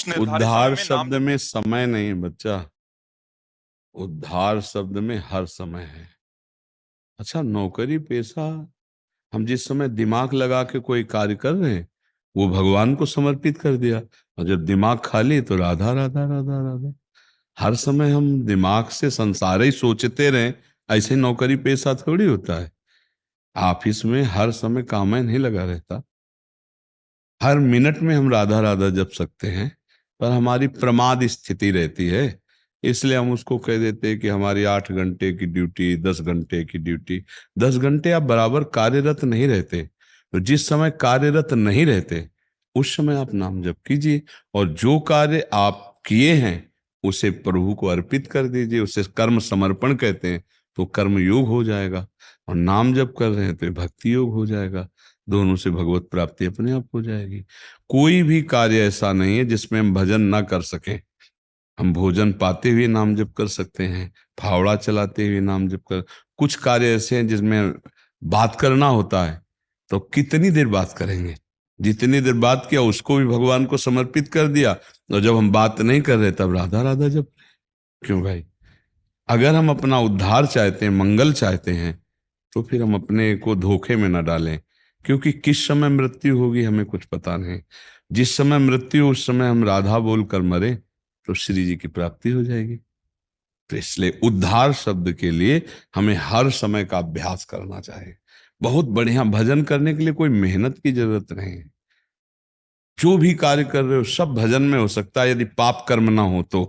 निर्धारित समय उद्धार में नाम शब्द में समय नहीं है बच्चा, उद्धार शब्द में हर समय है। अच्छा, नौकरी पेशा, हम जिस समय दिमाग लगा के कोई कार्य कर रहे हैं वो भगवान को समर्पित कर दिया, और जब दिमाग खाली तो राधा राधा राधा राधा। हर समय हम दिमाग से संसार ही सोचते रहें, ऐसे नौकरी पेशा थोड़ी होता है। ऑफिस में हर समय काम ही नहीं लगा रहता, हर मिनट में हम राधा राधा जप सकते हैं, पर हमारी प्रमाद स्थिति रहती है। इसलिए हम उसको कह देते हैं कि हमारी 8 घंटे की ड्यूटी, 10 घंटे की ड्यूटी। 10 घंटे आप बराबर कार्यरत नहीं रहते, तो जिस समय कार्यरत नहीं रहते उस समय आप नाम जप कीजिए, और जो कार्य आप किए हैं उसे प्रभु को अर्पित कर दीजिए, उसे कर्म समर्पण कहते हैं। तो कर्म योग हो जाएगा, और नाम जप कर रहे हैं तो ये भक्ति योग हो जाएगा। दोनों से भगवत प्राप्ति अपने आप हो जाएगी। कोई भी कार्य ऐसा नहीं है जिसमें हम भजन ना कर सकें। हम भोजन पाते हुए नाम जप कर सकते हैं, फावड़ा चलाते हुए नाम जप कर। कुछ कार्य ऐसे हैं जिसमें बात करना होता है, तो कितनी देर बात करेंगे, जितनी देर बात किया उसको भी भगवान को समर्पित कर दिया, और जब हम बात नहीं कर रहे तब राधा राधा जप। क्यों भाई? अगर हम अपना उद्धार चाहते हैं, मंगल चाहते हैं, तो फिर हम अपने को धोखे में न डालें, क्योंकि किस समय मृत्यु होगी हमें कुछ पता नहीं। जिस समय मृत्यु उस समय हम राधा बोलकर मरे तो श्री जी की प्राप्ति हो जाएगी। तो इसलिए उद्धार शब्द के लिए हमें हर समय का अभ्यास करना चाहिए। बहुत बढ़िया, भजन करने के लिए कोई मेहनत की जरूरत नहीं है। जो भी कार्य कर रहे हो सब भजन में हो सकता है, यदि पाप कर्म ना हो तो।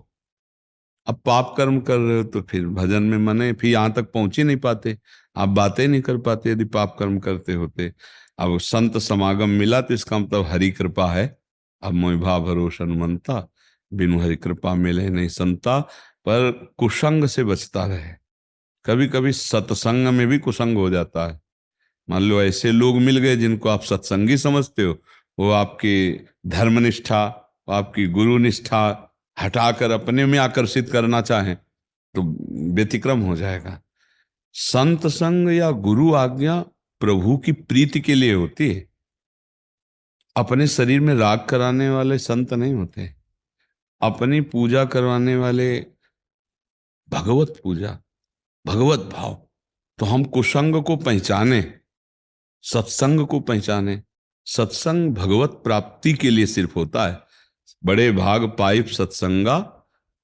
अब पाप कर्म कर रहे हो तो फिर भजन में मने फिर यहां तक पहुंच ही नहीं पाते, आप बातें नहीं कर पाते यदि पाप कर्म करते होते। अब संत समागम मिला तो इसका मतलब हरि कृपा है। अब मोहि भा भरोसा मनता, बिनु हरि कृपा मिले नहीं संता। पर कुसंग से बचता रहे। कभी कभी सत्संग में भी कुसंग हो जाता है। मान लो ऐसे लोग मिल गए जिनको आप सत्संगी समझते हो, वो आपकी धर्मनिष्ठा, आपकी गुरु निष्ठा हटाकर अपने में आकर्षित करना चाहें तो व्यतिक्रम हो जाएगा। संत संग या गुरु आज्ञा प्रभु की प्रीति के लिए होती है। अपने शरीर में राग कराने वाले संत नहीं होते, अपनी पूजा करवाने वाले भगवत पूजा, भगवत भाव। तो हम कुसंग को पहचाने, सत्संग को पहचाने। सत्संग भगवत प्राप्ति के लिए सिर्फ होता है। बड़े भाग पाइप सत्संगा,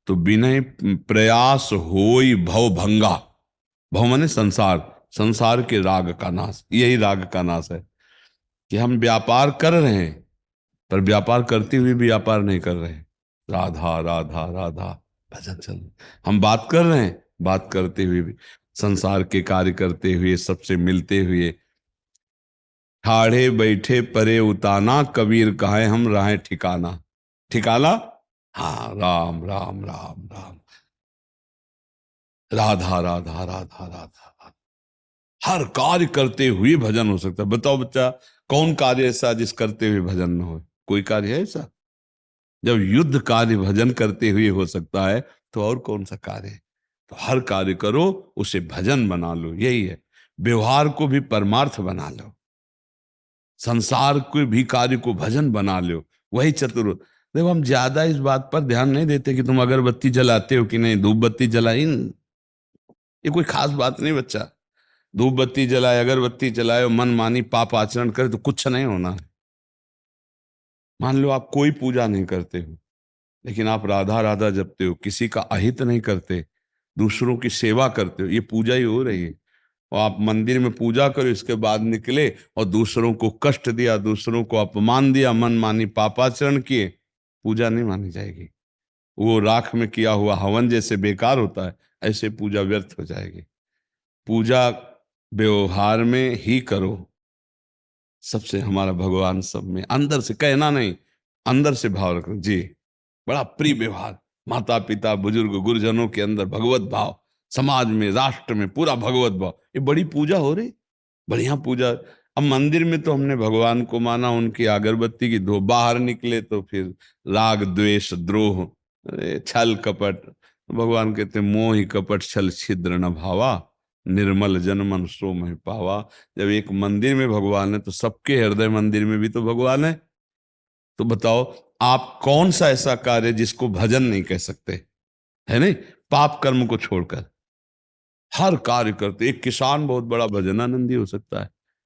तो बिना प्रयास होई भव भंगा। भव माने संसार, संसार के राग का नाश। यही राग का नाश है कि हम व्यापार कर रहे हैं पर व्यापार करते हुए भी व्यापार नहीं कर रहे हैं। राधा राधा राधा भजन चल रहा। हम बात कर रहे हैं, बात करते हुए भी संसार के कार्य करते हुए, सबसे मिलते हुए। ठाढ़े बैठे परे उताना, कबीर कहे हम राहें ठिकाना। ठिकाना, हाँ, राम राम राम राम, राधा राधा राधा राधा। हर कार्य करते हुए भजन हो सकता है। बताओ बच्चा, कौन कार्य ऐसा जिस करते हुए भजन न हो? कोई कार्य है ऐसा? जब युद्ध कार्य भजन करते हुए हो सकता है तो और कौन सा कार्य है? तो हर कार्य करो, उसे भजन बना लो, यही है। व्यवहार को भी परमार्थ बना लो, संसार के भी कार्य को भजन बना लो, वही चतुर। देखो, हम ज्यादा इस बात पर ध्यान नहीं देते कि तुम अगरबत्ती जलाते हो कि नहीं, धूप बत्ती जलाई, ये कोई खास बात नहीं बच्चा। धूप बत्ती जलाए, अगरबत्ती जलाए, मन मानी पाप आचरण करे तो कुछ नहीं होना है। मान लो आप कोई पूजा नहीं करते हो, लेकिन आप राधा राधा जपते हो, किसी का अहित नहीं करते, दूसरों की सेवा करते हो, ये पूजा ही हो रही है। और आप मंदिर में पूजा करो, इसके बाद निकले और दूसरों को कष्ट दिया, दूसरों को अपमान दिया, मन मानी पापाचरण किए, पूजा नहीं मानी जाएगी। वो राख में किया हुआ हवन जैसे बेकार होता है, ऐसे पूजा व्यर्थ हो जाएगी। पूजा व्यवहार में ही करो, सबसे हमारा भगवान सब में, अंदर से कहना नहीं, अंदर से भाव रखो जी। बड़ा प्रिय व्यवहार, माता पिता बुजुर्ग गुरुजनों के अंदर भगवत भाव, समाज में राष्ट्र में पूरा भगवत भाव, ये बड़ी पूजा हो रही, बढ़िया पूजा। अब मंदिर में तो हमने भगवान को माना, उनकी अगरबत्ती की धो, बाहर निकले तो फिर राग द्वेष द्रोह, छल कपट। भगवान कहते मोह ही कपट छल छिद्र न भावा, निर्मल जन मन सो महि पावा। जब एक मंदिर में भगवान है तो सबके हृदय मंदिर में भी तो भगवान है। तो बताओ, आप कौन सा ऐसा कार्य जिसको भजन नहीं कह सकते, है नहीं, पाप कर्म को छोड़कर हर कार्य करते। एक किसान बहुत बड़ा भजनानंदी हो सकता है,